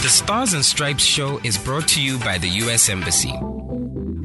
The Stars and Stripes show is brought to you by the U.S. Embassy.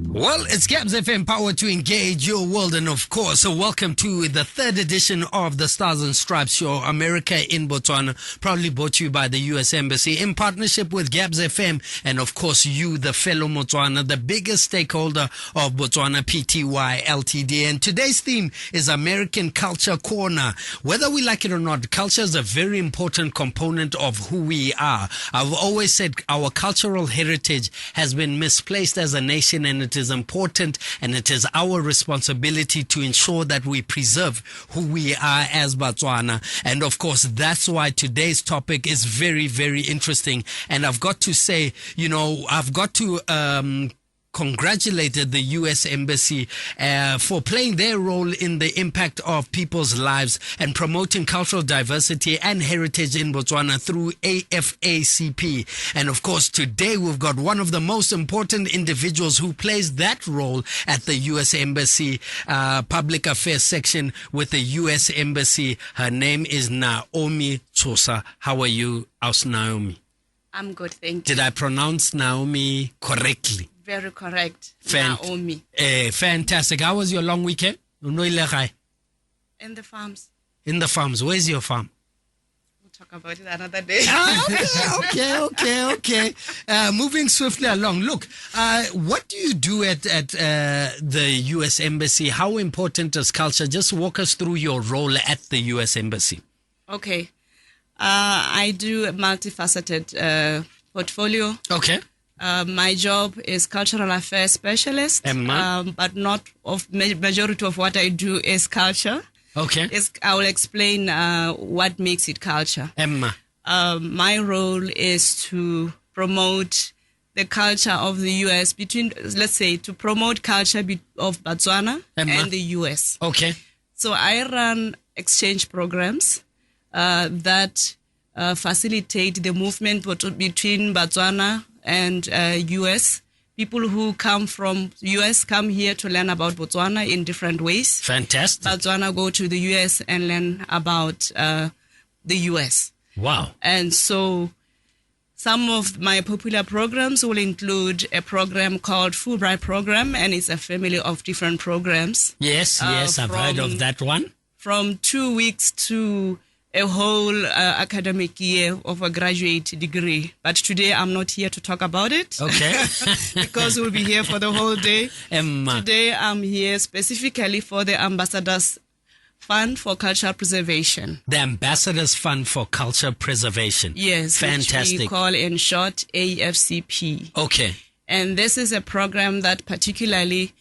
Well, it's Gabs FM, power to engage your world. And of course, welcome to the third edition of the Stars and Stripes show, America in Botswana, proudly brought to you by the U.S. Embassy in partnership with Gabs FM. And of course, you, the fellow Botswana, the biggest stakeholder of Botswana Pty Ltd. And today's theme is American Culture Corner. Whether we like it or not, culture is a very important component of who we are. I've always said our cultural heritage has been misplaced as a nation, and it is important, and it is our responsibility to ensure that we preserve who we are as Botswana. And of course, that's why today's topic is very, very interesting. And I've got to say, I've got to congratulated the U.S. Embassy for playing their role in the impact of people's lives and promoting cultural diversity and heritage in Botswana through AFACP. And of course, today we've got one of the most important individuals who plays that role at the U.S. Embassy Public Affairs section with the U.S. Embassy. Her name is Naomi Chosa. How are you, Naomi? I'm good, thank you. Did I pronounce Naomi correctly? Very correct. Naomi. Fantastic. How was your long weekend? In the farms. In the farms. Where's your farm? We'll talk about it another day. Okay. Moving swiftly along. Look, what do you do at the U.S. Embassy? How important is culture? Just walk us through your role at the U.S. Embassy. Okay. I do a multifaceted portfolio. Okay. My job is cultural affairs specialist, but not of majority of what I do is culture. Okay. I will explain what makes it culture. My role is to promote the culture of the U.S. to promote culture of Botswana and the U.S. Okay. So I run exchange programs that facilitate the movement between Botswana and U.S. People who come from U.S. come here to learn about Botswana in different ways. Fantastic. Botswana go to the U.S. and learn about the U.S. Wow. And so some of my popular programs will include a program called Fulbright Program, and it's a family of different programs. Yes, I've heard of that one. From 2 weeks to a whole academic year of a graduate degree. But today I'm not here to talk about it. Okay. Because we'll be here for the whole day. Today I'm here specifically for the Ambassadors Fund for Cultural Preservation. The Ambassadors Fund for Culture Preservation. Yes. Fantastic. Which we call in short AFCP. Okay. And this is a program that particularly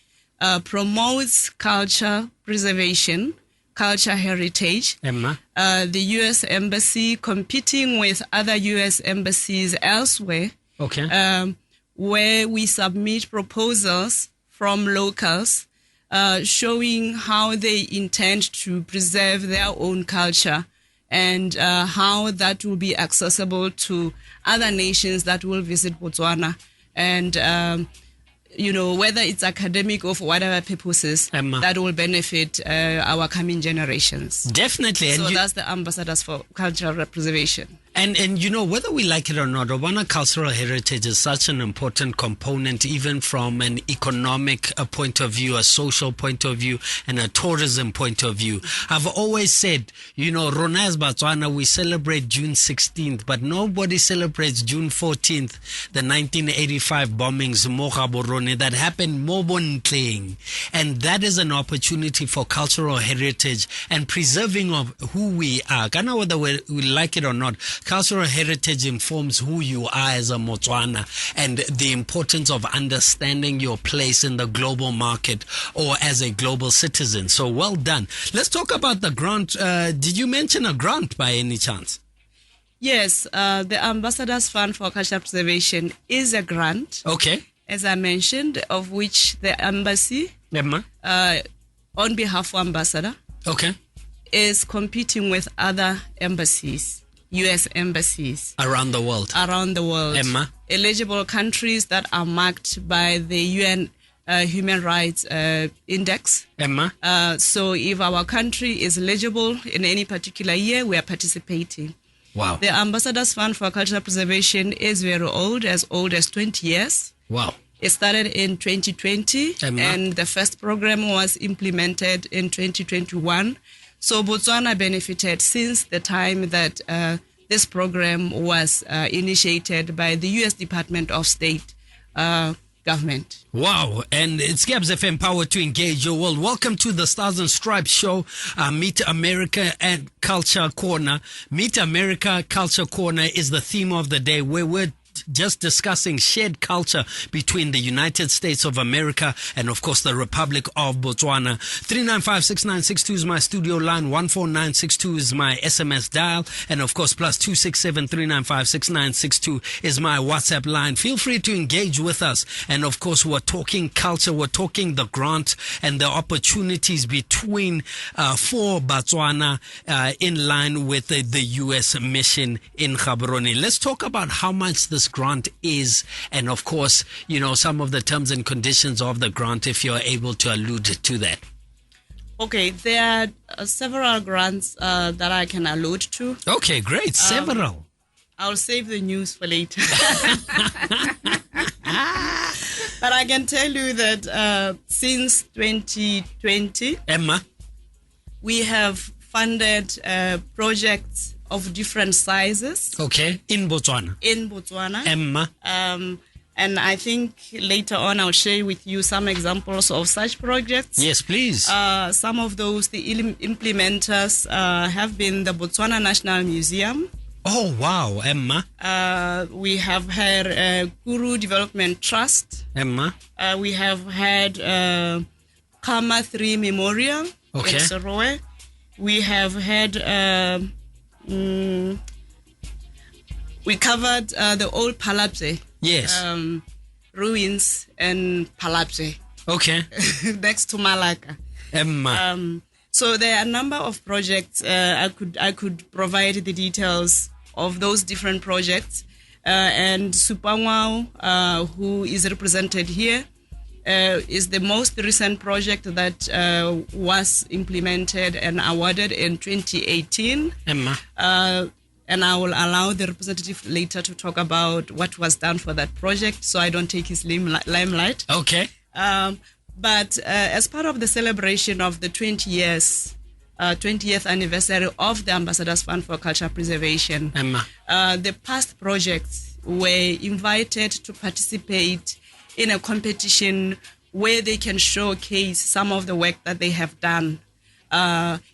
promotes culture preservation, culture heritage. The U.S. Embassy competing with other U.S. embassies elsewhere. Okay. Where we submit proposals from locals showing how they intend to preserve their own culture and how that will be accessible to other nations that will visit Botswana. And whether it's academic or for whatever purposes, that will benefit our coming generations. Definitely. So that's the Ambassadors for Cultural Preservation. And whether we like it or not, Botswana cultural heritage is such an important component, even from an economic point of view, a social point of view, and a tourism point of view. I've always said, Rona as Botswana, we celebrate June 16th, but nobody celebrates June 14th, the 1985 bombings, Mogaborone, that happened Mobontleng. And that is an opportunity for cultural heritage and preserving of who we are. Kana whether we like it or not, cultural heritage informs who you are as a Botswana and the importance of understanding your place in the global market or as a global citizen. So well done. Let's talk about the grant. Did you mention a grant by any chance? Yes, the Ambassadors Fund for Cultural Preservation is a grant. Okay. As I mentioned, of which the embassy, on behalf of Ambassador, is competing with other embassies. U.S. embassies around the world. Eligible countries that are marked by the UN Human Rights Index. So if our country is eligible in any particular year, we are participating. Wow. The Ambassadors Fund for Cultural Preservation is very old as 20 years. Wow. It started in 2020, and the first program was implemented in 2021. So Botswana benefited since the time that this program was initiated by the U.S. Department of State government. Wow. And it's Gabs FM, Power to Engage Your World. Welcome to the Stars and Stripes show, Meet America and Culture Corner. Meet America Culture Corner is the theme of the day, where we're just discussing shared culture between the United States of America and, of course, the Republic of Botswana. 3956962 is my studio line. 14962 is my SMS dial. And, of course, plus 267-395-6962 is my WhatsApp line. Feel free to engage with us. And, of course, we're talking culture. We're talking the grant and the opportunities between for Botswana in line with the U.S. mission in Gaborone. Let's talk about how much this grant is, and of course, some of the terms and conditions of the grant, if you're able to allude to that. Okay, there are several grants that I can allude to. Okay, great. Several. I'll save the news for later. But I can tell you that since 2020, Emma, we have funded projects of different sizes. Okay, in Botswana. Emma. And I think later on I'll share with you some examples of such projects. Yes, please. Some of those, the implementers have been the Botswana National Museum. Oh, wow, Emma. We have had Kuru Development Trust. Emma. We have had Kama 3 Memorial in Sorowe. We have had... we covered the old Palapse. Yes. Ruins and Palapse. Okay. Next to Malacca. Emma. So there are a number of projects. I could provide the details of those different projects. And Supangwao, who is represented here, is the most recent project that was implemented and awarded in 2018. Emma. And I will allow the representative later to talk about what was done for that project, so I don't take his limelight. Okay. But as part of the celebration of the 20th anniversary of the Ambassadors Fund for Culture Preservation, Emma. The past projects were invited to participate in a competition where they can showcase some of the work that they have done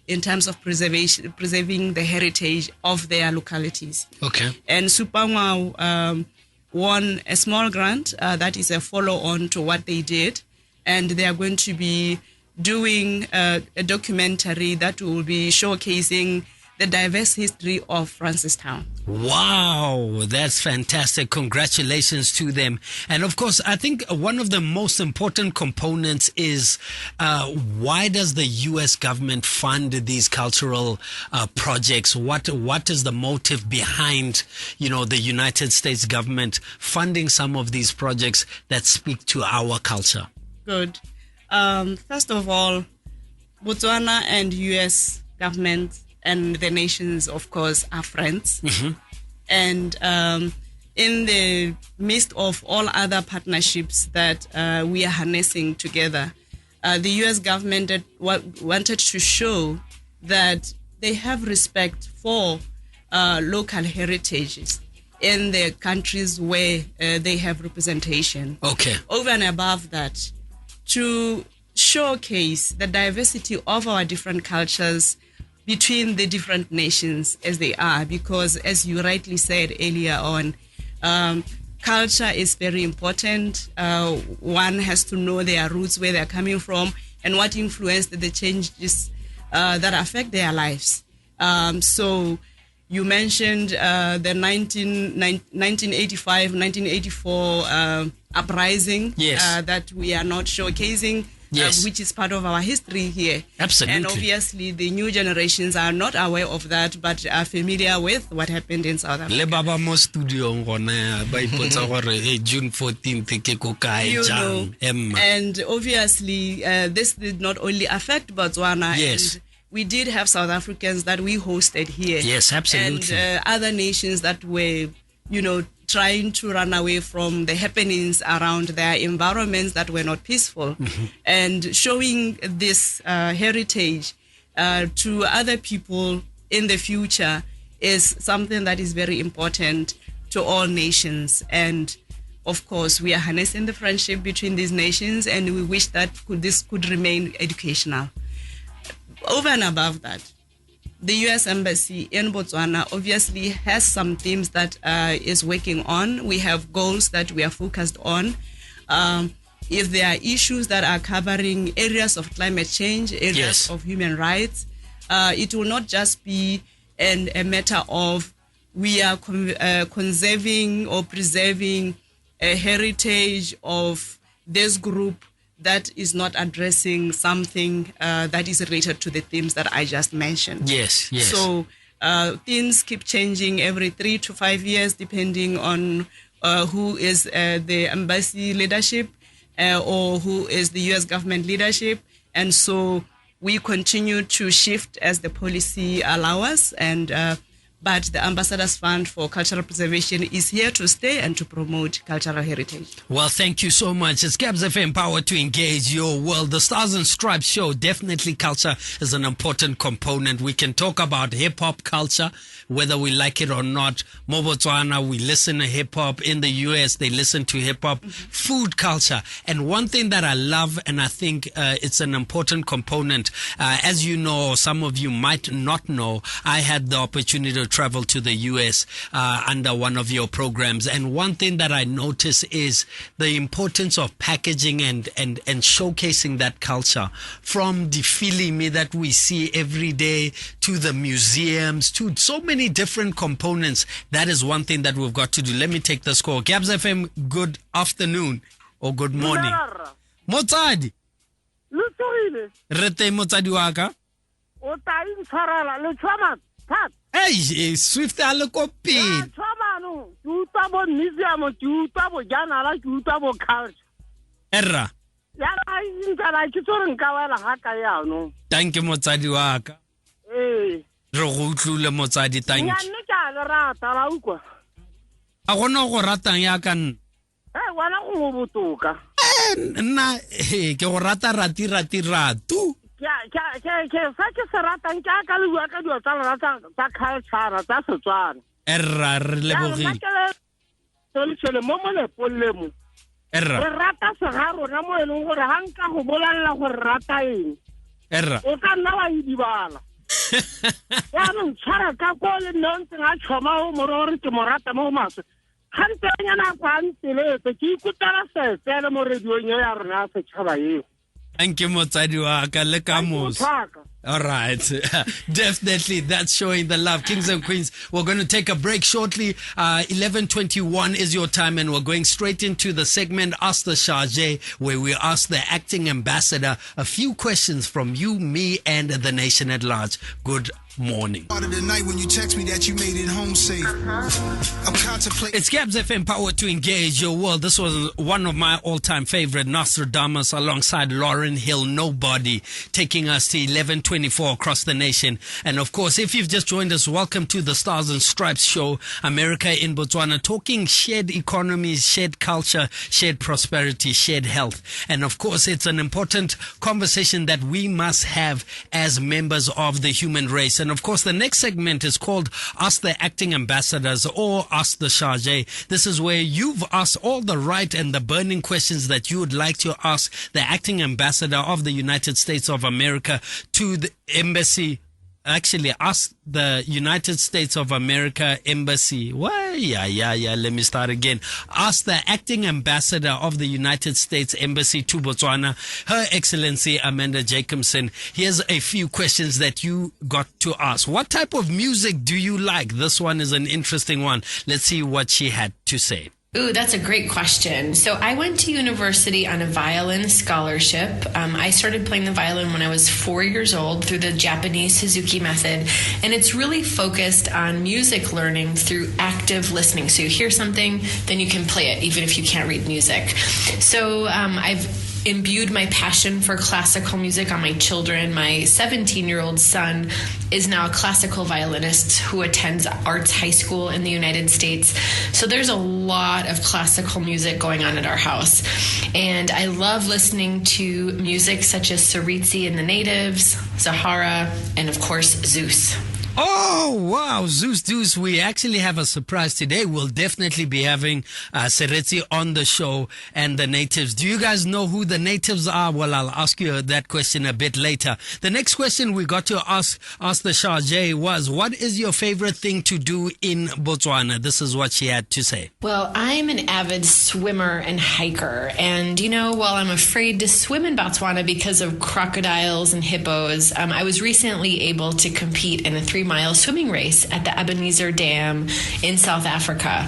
in terms of preserving the heritage of their localities. Okay. And Supangwao won a small grant that is a follow-on to what they did, and they are going to be doing a documentary that will be showcasing the diverse history of Francistown. Wow, that's fantastic. Congratulations to them. And of course, I think one of the most important components is why does the U.S. government fund these cultural projects? What is the motive behind, the United States government funding some of these projects that speak to our culture? Good. First of all, Botswana and U.S. government and the nations, of course, are friends. Mm-hmm. And in the midst of all other partnerships that we are harnessing together, the U.S. government wanted to show that they have respect for local heritages in the countries where they have representation. Okay. Over and above that, to showcase the diversity of our different cultures between the different nations as they are, because as you rightly said earlier on, culture is very important. One has to know their roots, where they're coming from, and what influenced the changes that affect their lives. So you mentioned the 1985, 1984 uprising. Yes. That we are not showcasing. Yes. Which is part of our history here. Absolutely. And obviously the new generations are not aware of that, but are familiar with what happened in South Africa. Le baba mo studio ngona ba ipotsa gore June 14th ke ko kae jang Emma. And obviously this did not only affect Botswana. Yes. And we did have South Africans that we hosted here. Yes, absolutely. And other nations that were, trying to run away from the happenings around their environments that were not peaceful. And showing this heritage to other people in the future is something that is very important to all nations. And of course, we are harnessing the friendship between these nations, and we wish that this could remain educational. Over and above that, the U.S. Embassy in Botswana obviously has some themes that is working on. We have goals that we are focused on. If there are issues that are covering areas of climate change, areas of human rights, it will not just be a matter of we are conserving or preserving a heritage of this group that is not addressing something that is related to the themes that I just mentioned. Yes. So things keep changing every 3 to 5 years, depending on who is the embassy leadership or who is the U.S. government leadership. And so we continue to shift as the policy allows, but the Ambassadors Fund for Cultural Preservation is here to stay and to promote cultural heritage. Well, thank you so much. It's Gabs FM, power to engage your world. The Stars and Stripes show, definitely culture is an important component. We can talk about hip-hop culture, whether we like it or not. Botswana, we listen to hip-hop. In the US, they listen to hip-hop. Food culture. And one thing that I love, and I think it's an important component, as you know, some of you might not know, I had the opportunity to travel to the US under one of your programs, and one thing that I notice is the importance of packaging and showcasing that culture, from the filimi that we see every day to the museums to so many different components. That is one thing that we've got to do. Let me take this call. Gabs FM, good afternoon or good morning. Motsadi rete motsadi wa ka o ta intshwarela le tshwana that. Hey, Swift a le ko pele. Tshwamano, ke utlwa bo museum, ke utlwa bo janala, ke utlwa bo culture. Erra. Ya ga intala ke tsore nka wela ga ka yano. Thank you motsadi wa ka. Re go utlule motsadi, thank you. Ya nne ka le rata la ukwa. A gona go ratang ya ka nna. Wala go botoka. Nna ke go rata ratu. Fa ke se ratang ke ka le bua ka dio tsa rata tsa culture tsa Setswana. Erra re lebogile. Tole mo le polemo. Erra. Re rata se ga rona mo eleng gore ha nka go bolalla gore rata eng. Erra. O ka nna wa idibala. Ya no tshara ka go le ntse ga tshoma o morore ke morata mo maso. Ha ntenya na kwa ntele ke ikutala se tsele mo radio ya rona se tshaba eo. Thank you, Motsadi wa ka le ka mos. All right. Definitely, that's showing the love. Kings and Queens, we're going to take a break shortly. 11:21 is your time, and we're going straight into the segment Ask the Charge, where we ask the acting ambassador a few questions from you, me, and the nation at large. Good morning. Part of the night when you text me that you made it home safe. I'm contemplating. It's Gabs FM, power to engage your world. This was one of my all-time favorite, Nostradamus, alongside Lauren Hill, Nobody, taking us to 11:24 across the nation. And of course, if you've just joined us, welcome to the Stars and Stripes show, America in Botswana, talking shared economies, shared culture, shared prosperity, shared health. And of course, it's an important conversation that we must have as members of the human race. And of course, the next segment is called Ask the Acting Ambassadors or Ask the Charge. This is where you've asked all the right and the burning questions that you would like to ask the acting ambassador of the United States of America to the embassy. Actually, ask the United States of America Embassy. Well, yeah. Let me start again. Ask the acting ambassador of the United States Embassy to Botswana, Her Excellency Amanda Jacobson. Here's a few questions that you got to ask. What type of music do you like? This one is an interesting one. Let's see what she had to say. Ooh, that's a great question. So I went to university on a violin scholarship. I started playing the violin when I was 4 years old through the Japanese Suzuki method. And it's really focused on music learning through active listening. So you hear something, then you can play it, even if you can't read music. So I've imbued my passion for classical music on my children. My 17-year-old son is now a classical violinist who attends Arts High School in the United States. So there's a lot of classical music going on at our house. And I love listening to music such as Saritsi and the Natives, Zahara, and of course, Zeus. Oh, wow, Zeus Deuce. We actually have a surprise today. We'll definitely be having Seretse on the show and the Natives. Do you guys know who the Natives are? Well, I'll ask you that question a bit later. The next question we got to ask the Shah J was, what is your favorite thing to do in Botswana? This is what she had to say. Well, I'm an avid swimmer and hiker. And, while I'm afraid to swim in Botswana because of crocodiles and hippos, I was recently able to compete in a 3-mile swimming race at the Ebenezer Dam in South Africa.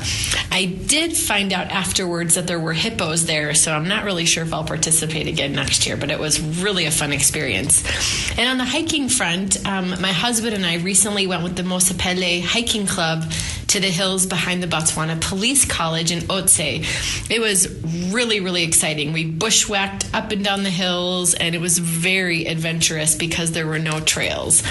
I did find out afterwards that there were hippos there, so I'm not really sure if I'll participate again next year, but it was really a fun experience. And on the hiking front, my husband and I recently went with the Mosepele Hiking Club to the hills behind the Botswana Police College in Otse. It was really, really exciting. We bushwhacked up and down the hills, and it was very adventurous because there were no trails.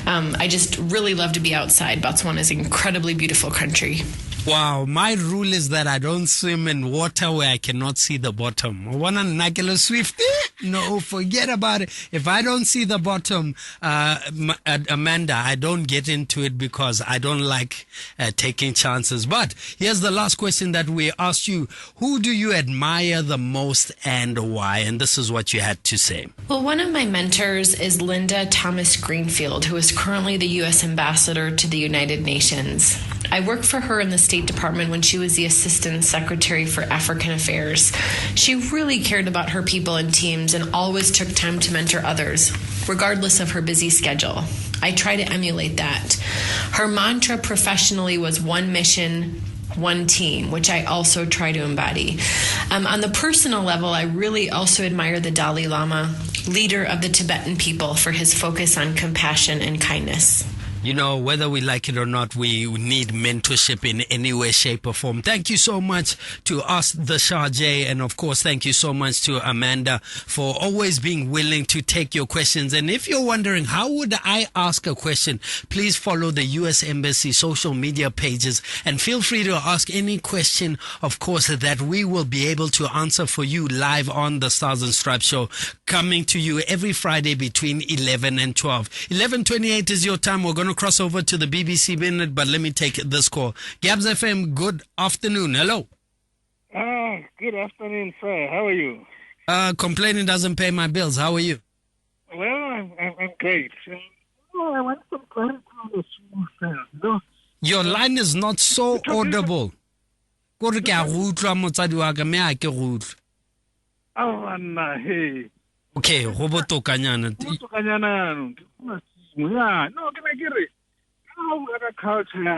I just really love to be outside. Botswana is an incredibly beautiful country. Wow, my rule is that I don't swim in water where I cannot see the bottom. I want to Nagelo Swift. No, forget about it. If I don't see the bottom, Amanda, I don't get into it because I don't like taking chances. But here's the last question that we asked you. Who do you admire the most and why? And this is what you had to say. Well, one of my mentors is Linda Thomas Greenfield, who is currently the U.S. ambassador to the United Nations. I worked for her in the State Department when she was the Assistant Secretary for African Affairs. She really cared about her people and teams and always took time to mentor others, regardless of her busy schedule. I try to emulate that. Her mantra professionally was one mission, one team, which I also try to embody. On the personal level, I really also admire the Dalai Lama, leader of the Tibetan people, for his focus on compassion and kindness. Whether we like it or not, we need mentorship in any way, shape, or form. Thank you so much to us, the Shah J, and of course, thank you so much to Amanda for always being willing to take your questions. And if you're wondering, how would I ask a question? Please follow the U.S. Embassy social media pages and feel free to ask any question, of course, that we will be able to answer for you live on the Stars and Stripes show, coming to you every Friday between 11 and 12. 11:28 is your time. We're going to cross over to the BBC Minute, but let me take this call. Gabs FM, good afternoon. Hello. Good afternoon, sir. How are you? Complaining doesn't pay my bills. How are you? Well, I'm great. I want some clarity on the small thing. Your line is not so audible. Okay, roboto kanyana. Yeah, no, can I get it? How other culture na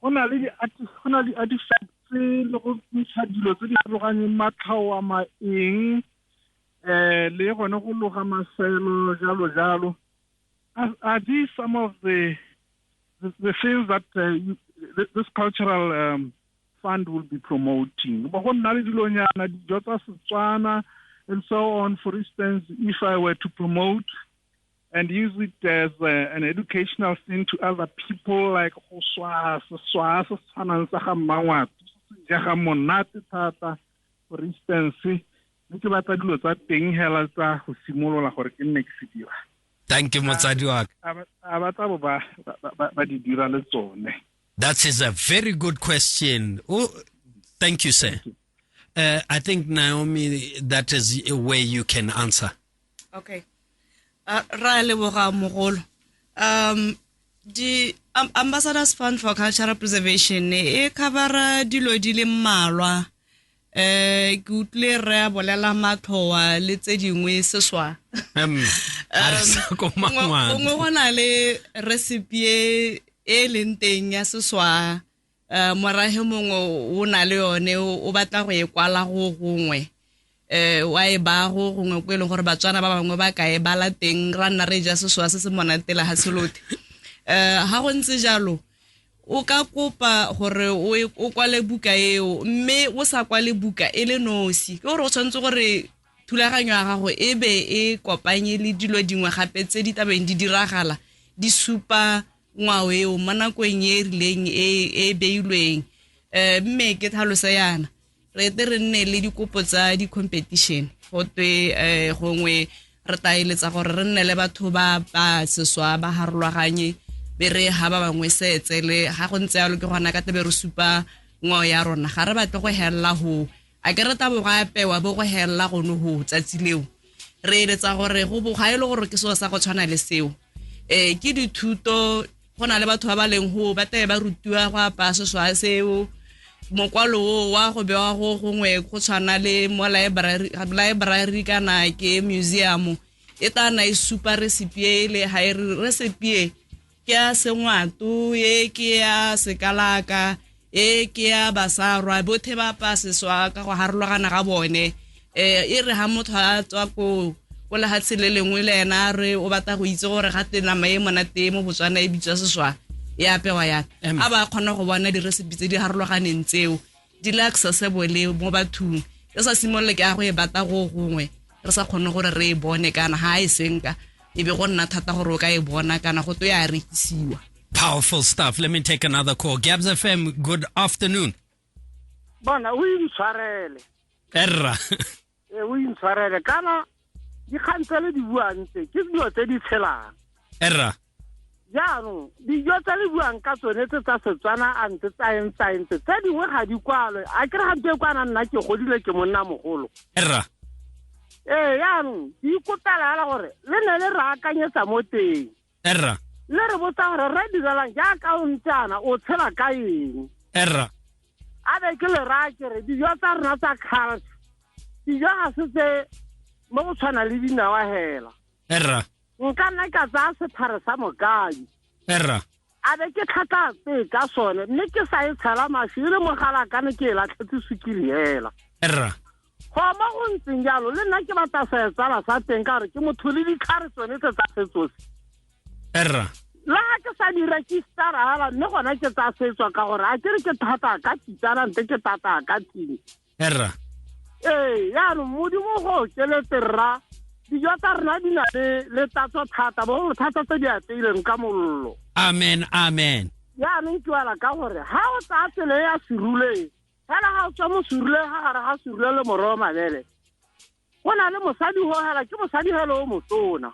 only artifacts le go ntsha dilo tse di tloganyeng matlhao a maeng le gone go loga maselo jalo are these some of the things that this cultural fund will be promoting? Ba go nna le dilonyana dijo tsa Setswana and so on. For instance, if I were to promote and use it as an educational thing to other people, like for instance, thank you, Motsadiwak. That is a very good question. Oh, thank you, sir. I think, Naomi, that is a way you can answer. Okay. The Ambassadors Fund for Cultural Preservation e cover dilo di le mmalwa ke utlwe re bolela mathoa le tse dingwe seswa go na le recipe e leng teng ya seswa morahe mongwe o na le yone o batla go e kwala go gongwe wa e ba go gongwe go ile gore batswana ba bangwe ba ka e bala teng ra nna re ja seswa se se monatela ha selote ha go ntse jalo o ka kopa gore o kwale buka eo mme o sa kwale buka e le nosi ke gore o tshwantse gore thulaganyo ya gago e be e kopanye le dilo dingwe gape tse di tabeng di diragala di supa ngwao eo mo nakong e rileng e beilweng mme ke tlhalosa yana re ete re nne le dikopo tsa di-competition gotwe gongwe re taeletsa gore re nne le batho ba seswa ba harolwaganye be re ha ba bangwe setse le ga go ntse yalo ke gona ka tebe re supa ngwao ya rona ga re batle go helela ho a ke re tabo ga pewa bo go helela go no ho tsatsi leo re eletsa gore go bo ga ile gore ke so sa go tshwana le seo ke dithuto gona le batho ba ba leng ho ba tebe ba rutiwa go apa seswa seo mokwalo wa go bewa go gongwe go tshwana le mo library kana ke museum e tana e super recipe le ha recipe ke ya sengwato e ke ya sekalaka e ke ya basarwa bothe ba pa seswa ka go harologana ga bone e re ha motho a tswa ko le hatse le lengwe le ena re o batla go itse gore ga tena mae monate mo Botswana e bitswa seswa ya pewa ya a ba khona go bona di recipe tse di harologaneng tseo di le accessible mo bathung e sa simolole ke a go e bata go gongwe re sa khone gore re e bone kana ha e senka e be go nna thata gore o ka e bona kana go to ya rekisiwa. Powerful stuff. Let me take another call. Gabs FM, good afternoon. Bona o intshwarele Erra. O intshwarele kana di khantsele di buang tse ke dilo tse di tshelang Erra. jaanong dijo tse le buang ka tsone tse tsa Setswana ante science tse dingwe ga di kwalwe a ke re ga ntse kwana nna ke godile ke monna mogolo Erra. jaanong di ikopela la gore le ne le re akanyetsa mo teng Erra. le re botsa gore re direlang jaaka o ntseana o tshela ka eng Erra. a be ke le raya kere dijo tsa rona tsa culture dijo ga se tse mo go tshwana le dinawa hela Erra. nka nna ka tsaya sephare sa mokadi Erra. a be ke tlhatla tse ka sone mme ke sa e tshela maši le mogala kane ke e latlhetse sukiri hela Erra. go mo go ntseng jalo le nna ke batla seetsala sa teng ka gore ke motho le ditlhare tsone tse tsa setsosi Erra. le ga ke sa di registera hala mme gona ke tsa setswa ka gore a ke re ke thata ka titsana nte ke thata ka tini Erra. yaanong modimo go keletse rra dijo tsa rona di na le tatso thata bogolo thata tse di ateileng ka mollo Amen. Amen. yaanong ke wala ka gore ga o tsaya tsele ya serule fela ga o tswa mo serule ga gare ga serule le morogo mabele go na le mosadi ho hela ke mosadi hele o motona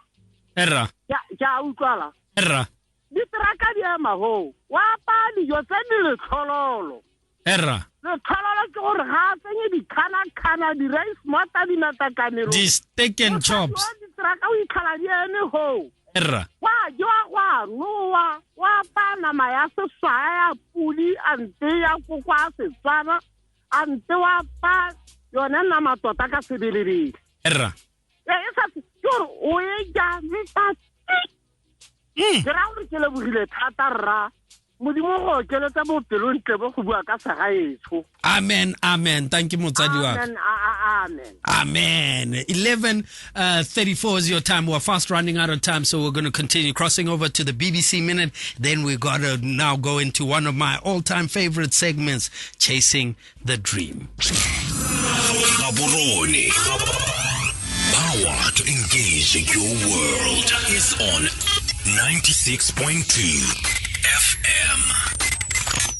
Erra. ke a utlwala Erra. diteraka di ema ho wa pa dijo tse di le tlhololo Erra. le tlhololo ke gore ga a tsenye dikhana di-rice mota di natakanero The steak and chops. diteraka o itlhala di eme ho Erra. wa joa gwa nowa wa pa nama ya seswaya ya pudi ante ya koko a Setswana ante wa pa yone nama tota ka sebelebele Erra. e sa ke gore o e ja ke ra gore ke lebogile thata rra modimo go keletsa bopelontle bo go bua ka sagaetsho Amen. Amen. Thank you, Motsadi wa. amen Amen. 11:34 is your time. We're fast running out of time, so we're going to continue crossing over to the BBC Minute. Then we got to now go into one of my all-time favorite segments, Chasing the Dream. Gaborone. Power to engage your world is on 96.2 FM.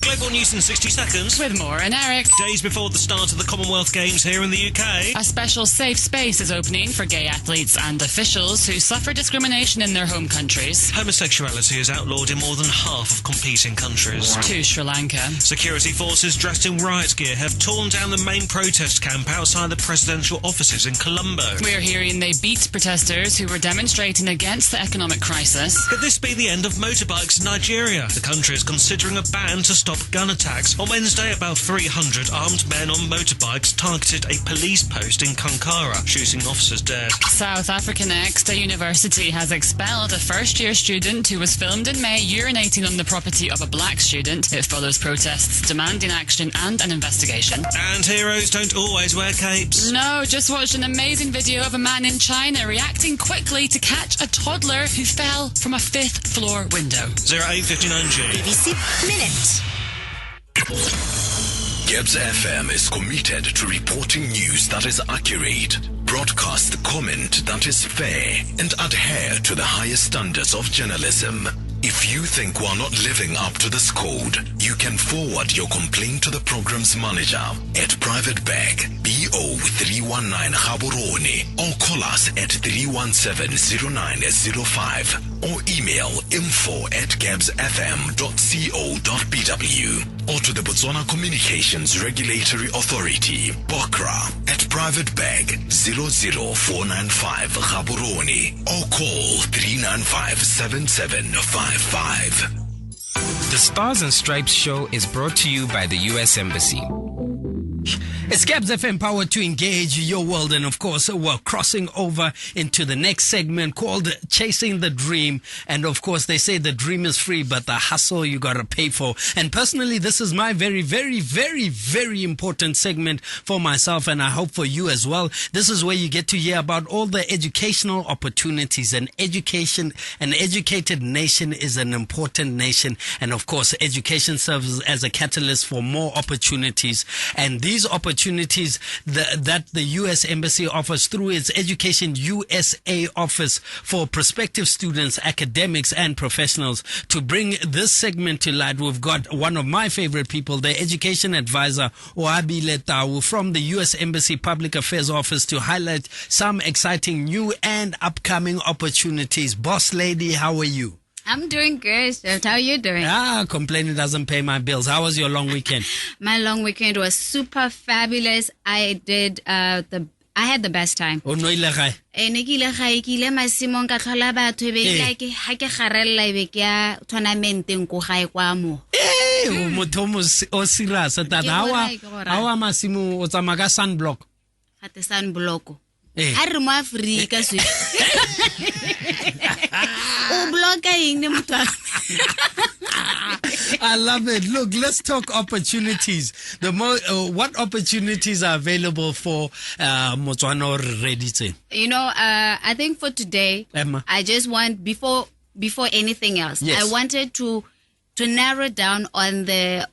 Global news in 60 seconds. With Maura and Eric. Days before the start of the Commonwealth Games here in the UK. A special safe space is opening for gay athletes and officials who suffer discrimination in their home countries. Homosexuality is outlawed in more than half of competing countries. To Sri Lanka. Security forces dressed in riot gear have torn down the main protest camp outside the presidential offices in Colombo. We're hearing they beat protesters who were demonstrating against the economic crisis. Could this be the end of motorbikes in Nigeria? The country is considering a ban to stop gun attacks. On Wednesday, about 300 armed men on motorbikes targeted a police post in Kankara, shooting officers dead. South African Exeter University has expelled a first-year student who was filmed in May urinating on the property of a black student. It follows protests demanding action and an investigation. And heroes don't always wear capes. No, just watched an amazing video of a man in China reacting quickly to catch a toddler who fell from a 5th floor window. 0859G. BBC Minute. Gibbs FM is committed to reporting news that is accurate, broadcast comment that is fair and adhere to the highest standards of journalism. If you think we're not living up to this code, you can forward your complaint to the program's manager at Private Bag BO 319 Gaborone or call us at 317-0905 or email info@gabsfm.co.bw or to the Botswana Communications Regulatory Authority, BOCRA, at Private Bag 00495 Gaborone or call 395-7755. The Stars and Stripes show is brought to you by the U.S. Embassy. It's Gabs FM, power to engage your world. And of course, we're crossing over into the next segment called Chasing the Dream. And of course, they say the dream is free, but the hustle you got to pay for. And personally, this is my very, very, very, very important segment for myself. And I hope for you as well. This is where you get to hear about all the educational opportunities. And education, an educated nation is an important nation. And of course, education serves as a catalyst for more opportunities. And these opportunities that the U.S. Embassy offers through its Education USA office for prospective students, academics, and professionals. To bring this segment to light, we've got one of my favorite people, the Education Advisor, Oabile Tau, from the U.S. Embassy Public Affairs Office to highlight some exciting new and upcoming opportunities. Boss lady, how are you? I'm doing good, Chef. How are you doing? Complaining doesn't pay my bills. How was your long weekend? My long weekend was super fabulous. I had the best time. O no ile gae? Ne ke ile gae, ke ile masimong ka tlhola batho e be like ha ke garella e be ke ya tournamenteng ko gae kwa mo. Motho o serious tata. How a masimo o tsama ka sunblock? Gate sunblock. A re mo Africa swe. O blocka eng ne motho. I love it. Look, let's talk opportunities. What opportunities are available for Botswana or Reditse? You know, I think for today, Emma, I just want before anything else, yes, I wanted to narrow down on the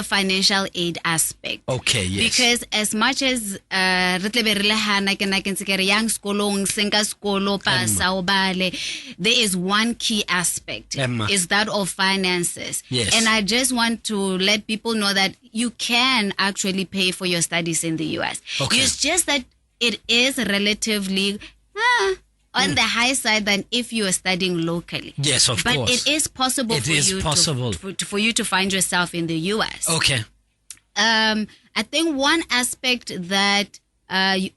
financial aid aspect. Okay, yes. Because as much as young skolong senka skolo pasa obale, there is one key aspect, is that of finances. Yes. And I just want to let people know that you can actually pay for your studies in the US. Okay. It's just that it is relatively on the high side than if you are studying locally. Yes, of course. But it is possible for you to find yourself in the US. Okay. I think one aspect that I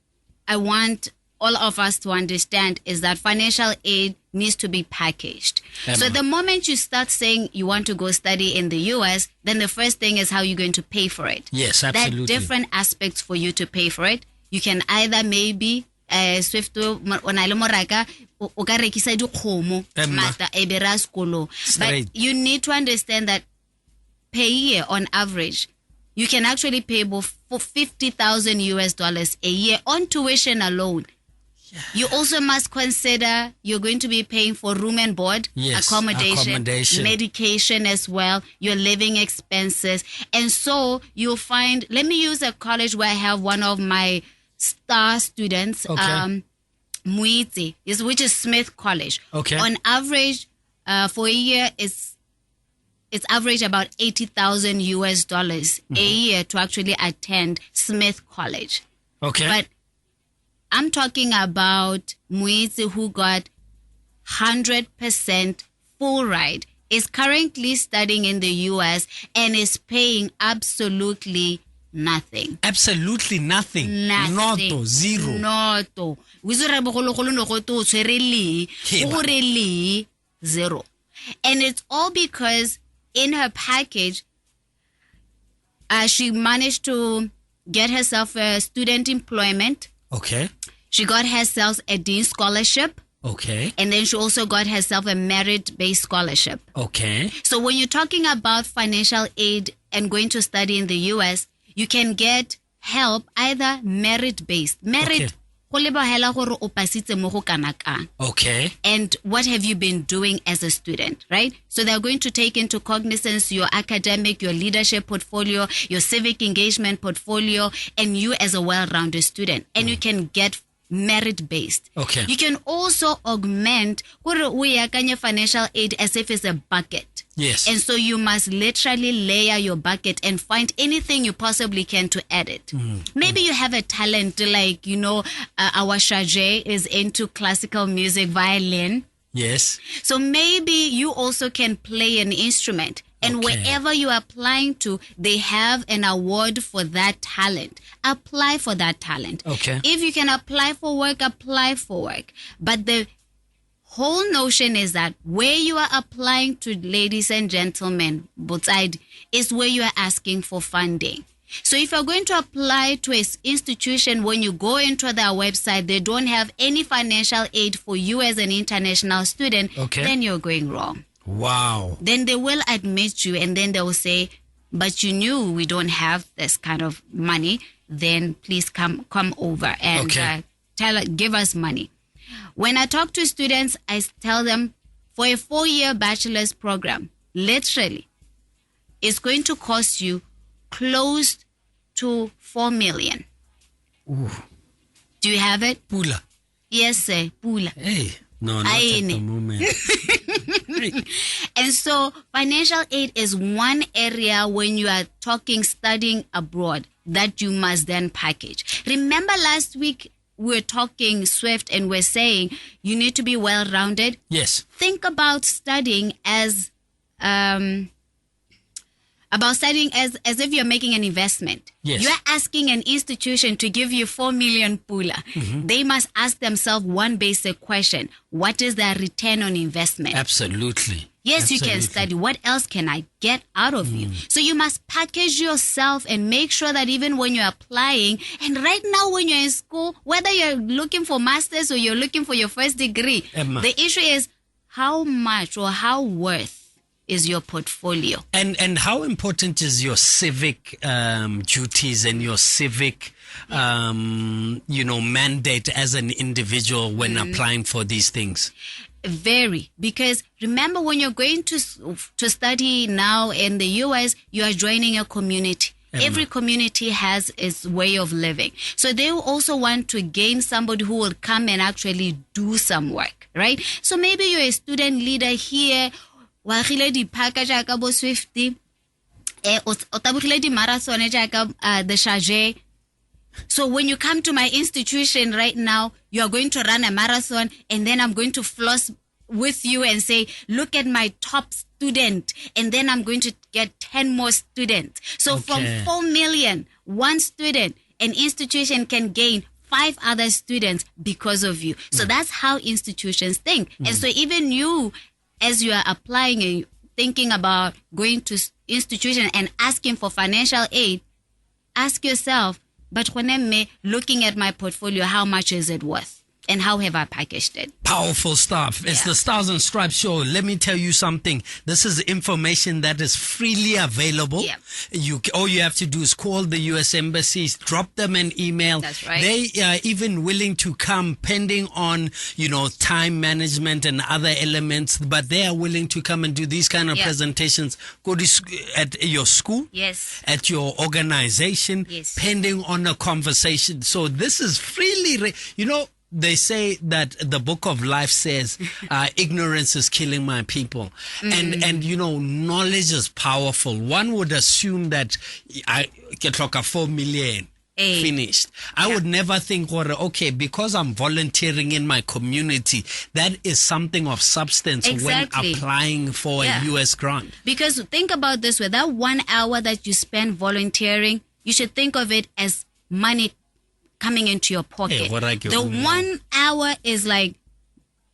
want all of us to understand is that financial aid needs to be packaged. So the moment you start saying you want to go study in the US, then the first thing is how you're going to pay for it. Yes, absolutely. There are different aspects for you to pay for it. You can either maybe Swift ona le moraka o ka rekisa dikgomo mata e bera skolo, but you need to understand that per year on average you can actually pay for $50,000 a year on tuition alone. You also must consider you're going to be paying for room and board, accommodation, medication as well, your living expenses. And so you'll find, let me use a college where I have one of my star students, Muiti, which is Smith College. Okay. On average, for a year, it's average about $80,000 a year to actually attend Smith College. Okay. But I'm talking about Muiti, who got 100% full ride, is currently studying in the US and is paying absolutely nothing. Absolutely nothing. Nothing. Zero. Noto. Zero. And it's all because in her package, she managed to get herself a student employment. Okay. She got herself a Dean scholarship. Okay. And then she also got herself a merit-based scholarship. Okay. So when you're talking about financial aid and going to study in the US, you can get help either merit-based. Merit. Okay. And what have you been doing as a student, right? So they're going to take into cognizance your academic, your leadership portfolio, your civic engagement portfolio, and you as a well-rounded student. And you can get merit-based. Okay. You can also augment financial aid as if it's a bucket. Yes. And so you must literally layer your bucket and find anything you possibly can to add it. Maybe you have a talent like, our Shajay is into classical music, violin. Yes. So maybe you also can play an instrument. And wherever you are applying to, they have an award for that talent. Apply for that talent. Okay. If you can apply for work, apply for work. But the whole notion is that where you are applying to, ladies and gentlemen, both sides, is where you are asking for funding. So if you're going to apply to an institution, when you go into their website, they don't have any financial aid for you as an international student, then you're going wrong. Wow. Then they will admit you, and then they will say, but you knew we don't have this kind of money, then please come over and give us money. When I talk to students, I tell them for a 4-year bachelor's program, literally, it's going to cost you close to 4 million. Ooh. Do you have it? Pula. Yes, sir. Pula. Hey. No, not at the moment. And so financial aid is one area when you are studying abroad that you must then package. Remember last week we were talking Swift and we're saying you need to be well-rounded? Yes. Think about studying as if you're making an investment. Yes. You're asking an institution to give you 4 million pula. They must ask themselves one basic question. What is their return on investment? Absolutely. Yes, you can study. What else can I get out of you? So you must package yourself and make sure that even when you're applying, and right now when you're in school, whether you're looking for master's or you're looking for your first degree, the issue is how much or how worth is your portfolio. And how important is your civic duties and your civic mandate as an individual when applying for these things? Very, because remember when you're going to study now in the US, you are joining a community. Every community has its way of living. So they also want to gain somebody who will come and actually do some work, right? So maybe you're a student leader here, the Shajay. So when you come to my institution right now, you are going to run a marathon, and then I'm going to floss with you and say, look at my top student, and then I'm going to get 10 more students. So from 4 million, one student, an institution can gain 5 other students because of you. So that's how institutions think. And so even you, as you are applying and thinking about going to institution and asking for financial aid, ask yourself, but when I'm looking at my portfolio, how much is it worth? And how have I packaged it? Powerful stuff. It's the Stars and Stripes show. Let me tell you something. This is information that is freely available. Yeah. All you have to do is call the U.S. embassies, drop them an email. That's right. They are even willing to come, pending on, time management and other elements. But they are willing to come and do these kind of presentations. Go to at your school. Yes. At your organization. Yes. Pending on a conversation. So this is freely, they say that the book of life says ignorance is killing my people. And knowledge is powerful. One would assume that I get like a 4 million finished. I would never think, because I'm volunteering in my community, that is something of substance when applying for a U.S. grant. Because think about this way, that 1 hour that you spend volunteering, you should think of it as money coming into your pocket. The 1 hour is like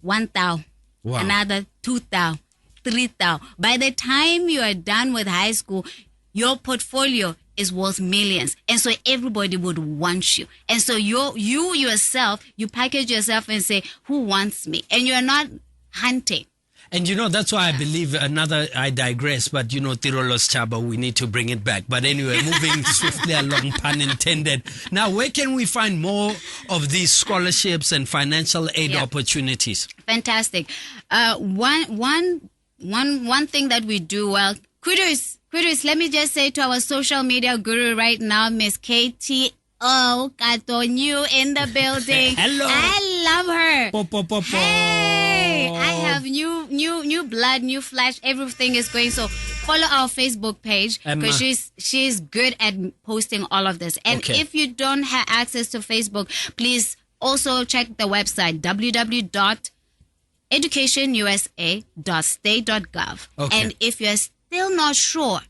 1,000, another 2,000, 3,000. By the time you are done with high school, your portfolio is worth millions. And so everybody would want you. And so you yourself, you package yourself and say, who wants me? And you're not hunting. And that's why I believe I digress, but Tirolos Chaba, we need to bring it back. But anyway, moving swiftly along, pun intended. Now, where can we find more of these scholarships and financial aid opportunities? Fantastic. One thing that we do well, kudos, let me just say to our social media guru right now, Miss Katie Oh, Kato, new in the building. Hello. I love her. Po. Hey, I have new blood, new flash. Everything is going. So follow our Facebook page because she's good at posting all of this. And if you don't have access to Facebook, please also check the website www.educationusa.state.gov. And if you're still not sure,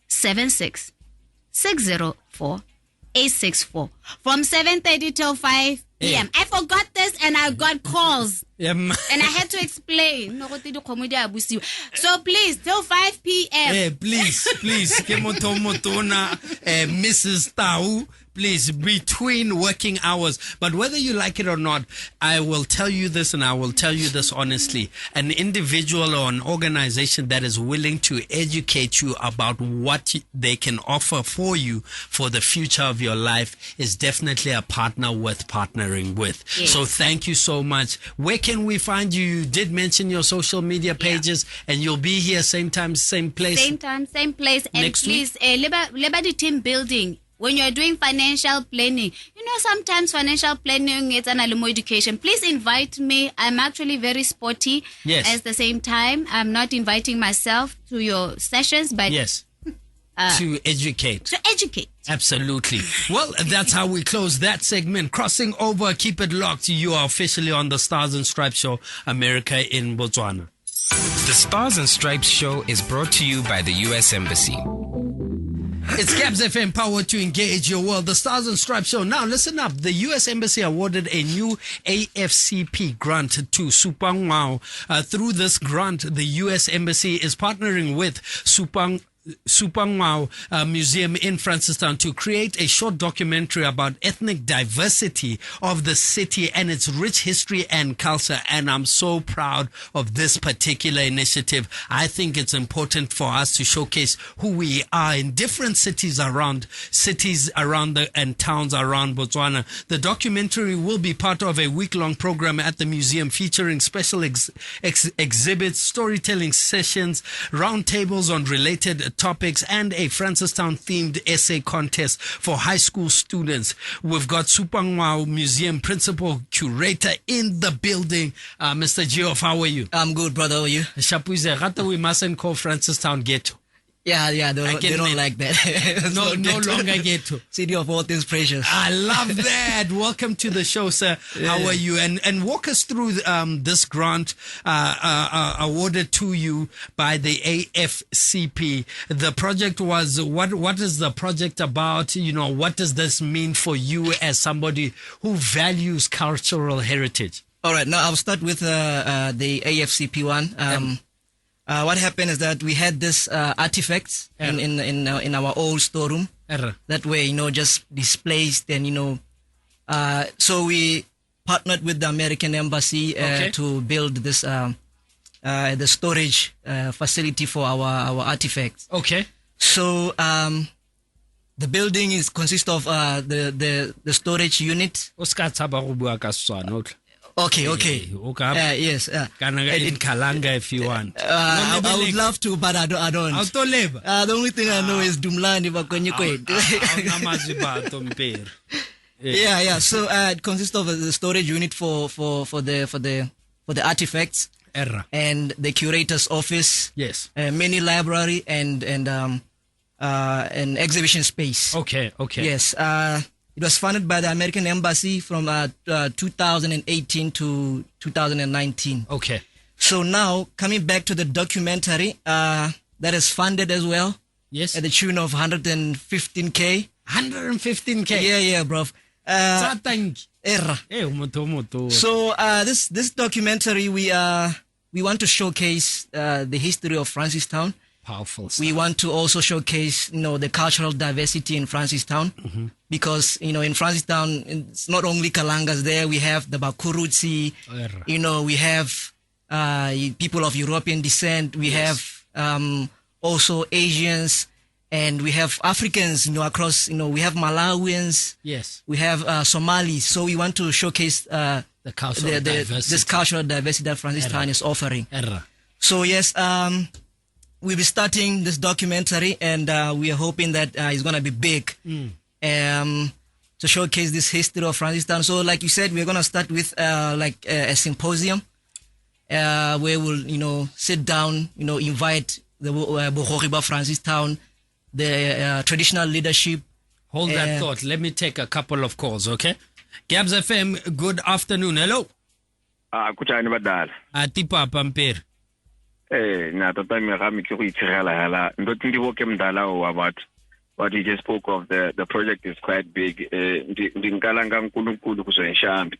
76-604-864 from 7:30 till 5 p.m. I forgot this and I got calls. And I had to explain. So please, till 5 p.m. Hey, please, Mrs. Tau, please, between working hours. But whether you like it or not, I will tell you this, and I will tell you this honestly. An individual or an organization that is willing to educate you about what they can offer for you for the future of your life is definitely a partner worth partnering with. Yes. So thank you so much. Where can we find you? You did mention your social media pages, and you'll be here same time, same place. Same time, same place. And next please, Liberty Team Building. When you're doing financial planning, sometimes financial planning is an alumni education. Please invite me. I'm actually very sporty. Yes. At the same time, I'm not inviting myself to your sessions, but yes. To educate. To educate. Absolutely. Well, that's how we close that segment. Crossing over, keep it locked. You are officially on the Stars and Stripes Show, America in Botswana. The Stars and Stripes Show is brought to you by the U.S. Embassy. It's Gabs FM, power to engage your world. The Stars and Stripes Show. Now, listen up. The U.S. Embassy awarded a new AFCP grant to Supangwao. Through this grant, the U.S. Embassy is partnering with Supangwao Museum in Francistown to create a short documentary about ethnic diversity of the city and its rich history and culture. And I'm so proud of this particular initiative. I think it's important for us to showcase who we are in different cities around and towns around Botswana. The documentary will be part of a week-long program at the museum featuring special exhibits, storytelling sessions, roundtables on related topics, and a Francistown themed essay contest for high school students. We've got Supangwao Museum Principal Curator in the building. Mr. Geoff, how are you? I'm good, brother. How are you? Shapuze, we mustn't call Francistown ghetto. Yeah, they don't like that. no longer ghetto. City of all things precious. I love that. Welcome to the show, sir. How are you? And walk us through this grant awarded to you by the AFCP. The project was, what is the project about? What does this mean for you as somebody who values cultural heritage? All right, now I'll start with the AFCP one. What happened is that we had this artifacts in our old storeroom. That way, just displaced, and so we partnered with the American Embassy to build this the storage facility for our artifacts. Okay. So the building consists of the storage unit. Okay. Yes. In Kalanga, if you want. I would love to, but I don't. The only thing I know is Dumlani Bakonyikwet. Yeah. So it consists of the storage unit for the artifacts. And the curator's office. Yes. Mini library and an exhibition space. Okay. Yes. It was funded by the American Embassy from 2018 to 2019. Okay. So now, coming back to the documentary, that is funded as well. Yes. At the tune of 115K. 115K? Yeah, bro. So this documentary, we want to showcase the history of Francistown. Powerful stuff. We want to also showcase, the cultural diversity in Francistown, because, in Francistown, it's not only Kalangas there. We have the Bakurutsi, we have people of European descent. We have also Asians, and we have Africans, across, we have Malawians. Yes. We have Somalis. So we want to showcase the cultural diversity. This cultural diversity that Francistown is offering. So yes, we'll be starting this documentary, and we are hoping that it's going to be big. to showcase this history of Francistown. So, like you said, we're gonna start with a symposium where we'll sit down, invite the Bohoriba Francistown, the traditional leadership. Hold that thought. Let me take a couple of calls, okay? Gabs FM, good afternoon. Hello. Kutani badala. Atipa pampir. Na tota me ga me ke go itshegela hela. Ndo tindi bo ke mdala o about what you just spoke of. The project is quite big. Ndinkalanga nkulunkulu kuzoenshambi.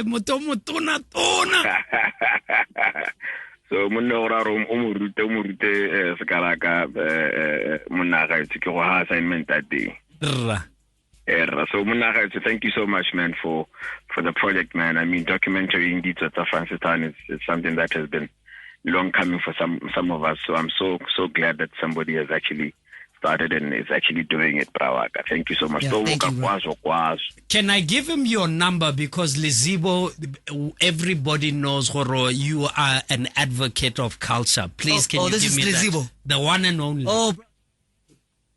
Motona tona. So munno ra ro umurute sekalaka munaga itse ke go ha assignment that day. So Munaga, thank you so much, man, for the project, man. I mean, documentary indeed at Francistown is something that has been long coming for some of us. So I'm so glad that somebody has actually started and is actually doing it, Brawaka. Thank you so much. Yeah, can I give him your number, because Lizibo, everybody knows Horo, you are an advocate of culture. Please, can you give me Lizibo, the one and only?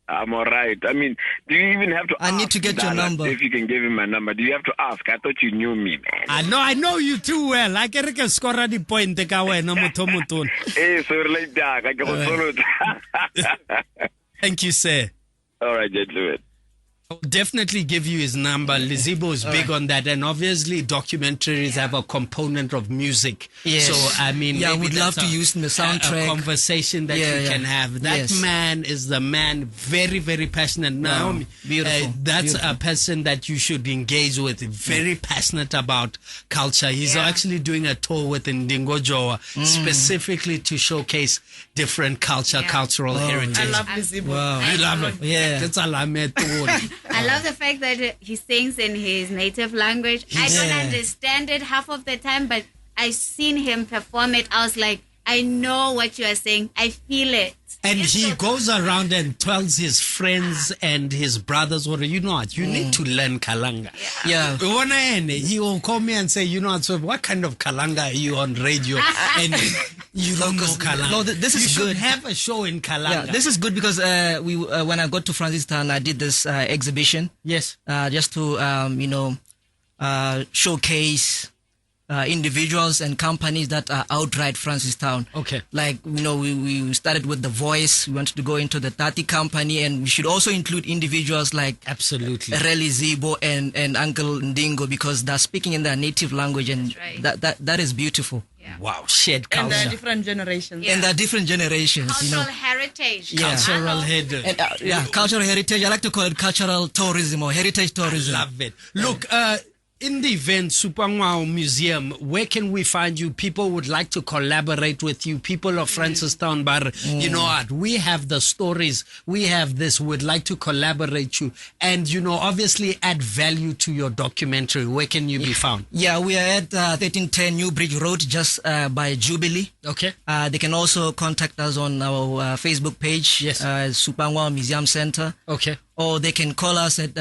I'm all right. I mean, do you even have to ask? I need to get your number. If you can give him my number. Do you have to ask? I thought you knew me, man. I know you too well. I can score the point. Thank you, sir. All right, gentlemen. I'll definitely give you his number. Lizibo is big on that, and obviously documentaries have a component of music. Yes. So I mean, we'd love to use in the soundtrack. A conversation that you can have. That man is the man, very, very passionate. Wow. Naomi, beautiful. That's beautiful. a person that you should engage with. Very passionate about culture. He's actually doing a tour with Ndingo Joa specifically to showcase different cultural heritage. I love Lizibo. Wow. You love it? Yeah. That's a I love the fact that he sings in his native language. I don't understand it half of the time, but I seen him perform it. I was like, I know what you are saying. I feel it. And he goes around and tells his friends and his brothers, or you know what, you need to learn Kalanga. Yeah. He will call me and say, you know what, so what kind of Kalanga are you on radio? And you don't know Kalanga. No, this is you good. should have a show in Kalanga. Yeah, this is good because when I got to Francistown, I did this exhibition. Yes. Just to showcase individuals and companies that are outright Francistown. Okay. Like, we started with The Voice. We wanted to go into the Tati company, and we should also include individuals like absolutely Reli Zibo and Uncle Ndingo, because they're speaking in their native language, and that is beautiful. Yeah. Wow, shared culture. And there are different generations. And there are different generations. Cultural heritage. Yeah. Cultural heritage. And, cultural heritage. I like to call it cultural tourism or heritage tourism. I love it. Look, in the event, Supangwao Museum, where can we find you? People would like to collaborate with you. People of Francistown, but you know what? We have the stories. We have this. We'd like to collaborate you and, obviously add value to your documentary. Where can you be found? Yeah, we are at 1310 New Bridge Road, just by Jubilee. Okay. They can also contact us on our Facebook page, Supangwao Museum Center. Okay. Or they can call us at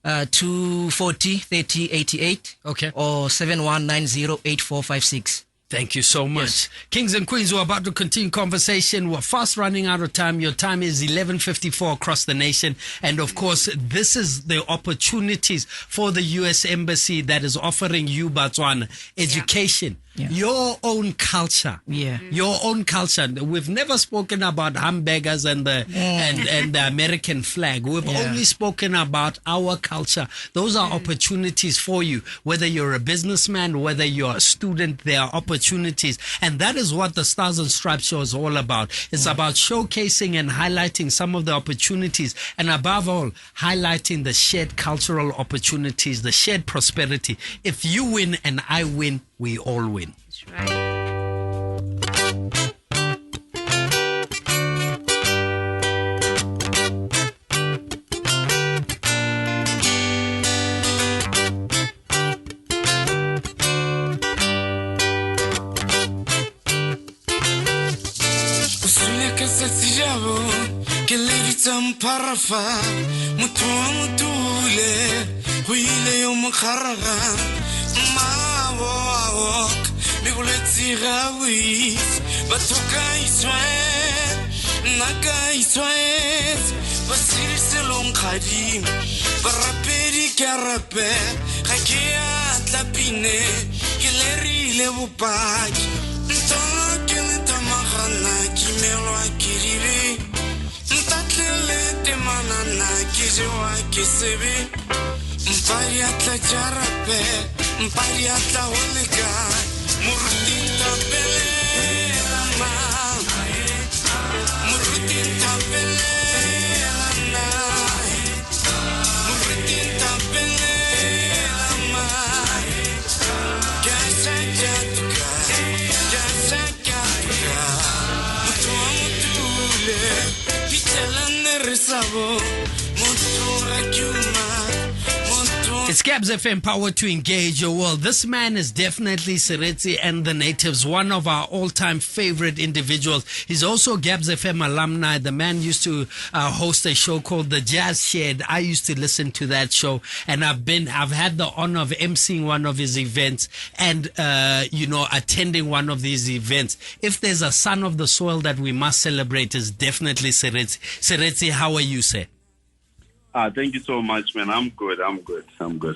240 30 88. Okay. Or 7190 8456. Thank you so much. Yes. Kings and Queens, we're about to continue conversation. We're fast running out of time. Your time is 11:54 across the nation. And of course, this is the opportunities for the U.S. Embassy that is offering you, Botswana, education. Yeah. Your own culture. Yeah. Your own culture. We've never spoken about hamburgers and the and the American flag. We've only spoken about our culture. Those are opportunities for you. Whether you're a businessman, whether you're a student, there are opportunities. And that is what the Stars and Stripes show is all about. It's about showcasing and highlighting some of the opportunities, and above all, highlighting the shared cultural opportunities, the shared prosperity. If you win and I win, we all win. That's right. Parafa mutule huile yom kharaga mawok miguletsi gawi batoka iswe naga iswe basir selom khadim baraperi karape ga ke atla pine ke lerile bopaki ntona ke le tamagana ke melwa ke ribe ntatlele temanana ke jewa ke sebe mpari atla karape mpari atla holeka muruti tapele lama muruti tapele It's Gabs FM, power to engage your world. This man is definitely Seretse and the Natives, one of our all-time favorite individuals. He's also Gabs FM alumni. The man used to host a show called The Jazz Shed. I used to listen to that show, and I've had the honor of emceeing one of his events and attending one of these events. If there's a son of the soil that we must celebrate, is definitely Seretse. Seretse, how are you, sir? Thank you so much, man. I'm good.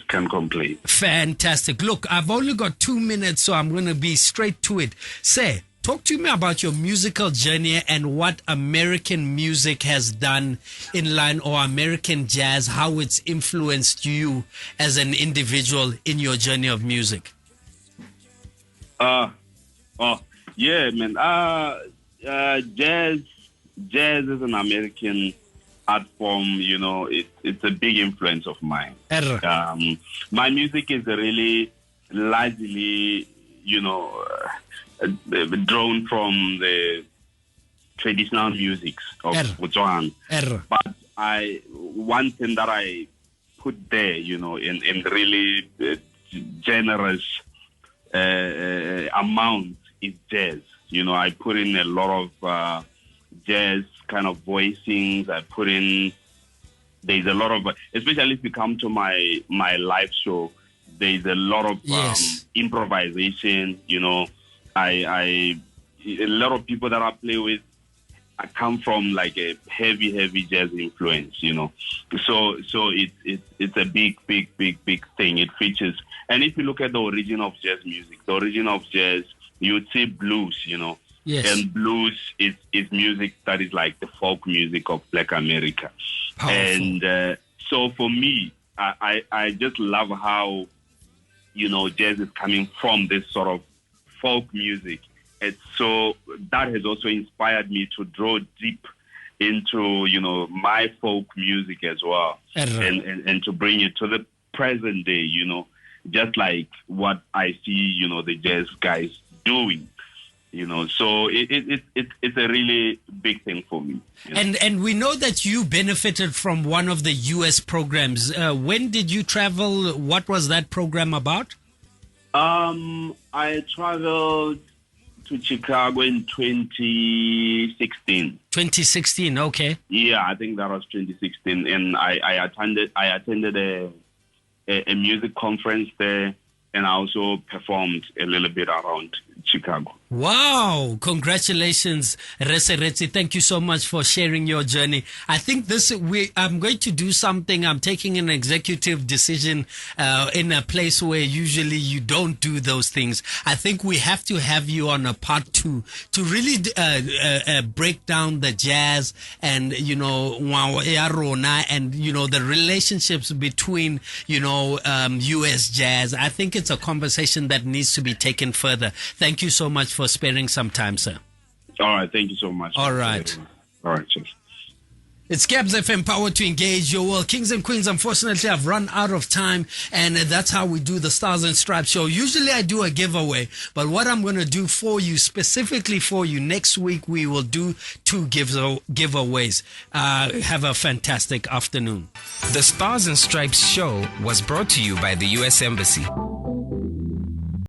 Can't complain. Fantastic. Look, I've only got 2 minutes, so I'm going to be straight to it. Say, talk to me about your musical journey and what American music has done in line, or American jazz, how it's influenced you as an individual in your journey of music. Yeah, man. Jazz is an American art form, it's a big influence of mine. My music is really largely, drawn from the traditional musics of Botswana. But one thing that I put there, in really generous amount is jazz. I put in a lot of jazz kind of voicings. I put in, there's a lot of, especially if you come to my live show, there's a lot of improvisation. A lot of people that I play with, I come from like a heavy jazz influence, so it's a big thing. It features, and if you look at the origin of jazz music, you would see blues, Yes. And blues is music that is like the folk music of Black America. Powerful. And so for me, I just love how, jazz is coming from this sort of folk music. And so that has also inspired me to draw deep into, my folk music as well. And to bring it to the present day, just like what I see, the jazz guys doing. So it's a really big thing for me. And we know that you benefited from one of the U.S. programs. When did you travel? What was that program about? I traveled to Chicago in 2016. 2016, okay. Yeah, I think that was 2016, and I attended a music conference there, and I also performed a little bit around Chicago. Wow. Congratulations, Seretse. Thank you so much for sharing your journey. I think I'm going to do something. I'm taking an executive decision in a place where usually you don't do those things. I think we have to have you on a part 2 to really break down the jazz and, and, the relationships between, U.S. jazz. I think it's a conversation that needs to be taken further. Thank you so much for sparing some time, sir. All right. Thank you so much. All right. Cheers. It's Gabs FM, power to engage your world. Kings and queens, unfortunately, I've run out of time, and that's how we do the Stars and Stripes show. Usually I do a giveaway, but what I'm going to do for you, specifically for you, next week we will do 2 giveaways. Have a fantastic afternoon. The Stars and Stripes show was brought to you by the U.S. Embassy.